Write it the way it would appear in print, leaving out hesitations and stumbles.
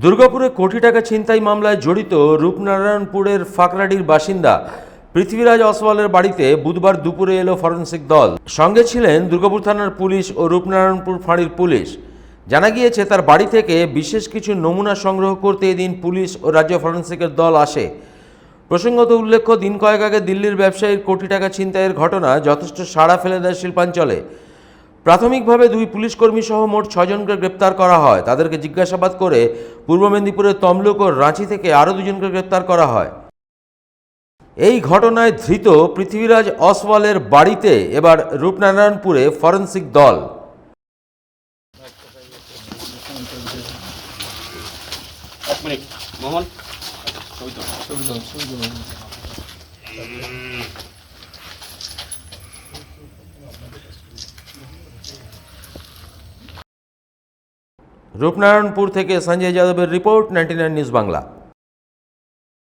দুর্গাপুরে কোটি টাকা ছিনতাই মামলায় জড়িত রূপনারায়ণপুরের ফাকরাডির বাসিন্দা পৃথ্বীরাজ অসওয়ালের বাড়িতে বুধবার দুপুরে এলো ফরেন্সিক দল। সঙ্গে ছিলেন দুর্গাপুর থানার পুলিশ ও রূপনারায়ণপুর ফাঁড়ির পুলিশ। জানা গিয়েছে তার বাড়ি থেকে বিশেষ কিছু নমুনা সংগ্রহ করতে এদিন পুলিশ ও রাজ্য ফরেন্সিকের দল আসে। প্রসঙ্গত উল্লেখ্য, দিন কয়েক আগে দিল্লির ব্যবসায়ীর কোটি টাকা ছিনতাইয়ের ঘটনা যথেষ্ট সাড়া ফেলে দেয় শিল্পাঞ্চলে। প্রাথমিকভাবে দুই পুলিশকর্মী সহ মোট 6 জনকে গ্রেপ্তার করা হয়। তাদেরকে জিজ্ঞাসাবাদ করে পূর্ব মেদিনীপুরের তমলুক ও রাঁচি থেকে আরও দুজনকে গ্রেপ্তার করা হয়। এই ঘটনায় ধৃত পৃথ্বীরাজ অসওয়ালের বাড়িতে এবার রূপনারায়ণপুরে ফরেন্সিক দল। রূপনারায়ণপুর থেকে সঞ্জয় যাদবের রিপোর্ট, 99 নিউজ বাংলা।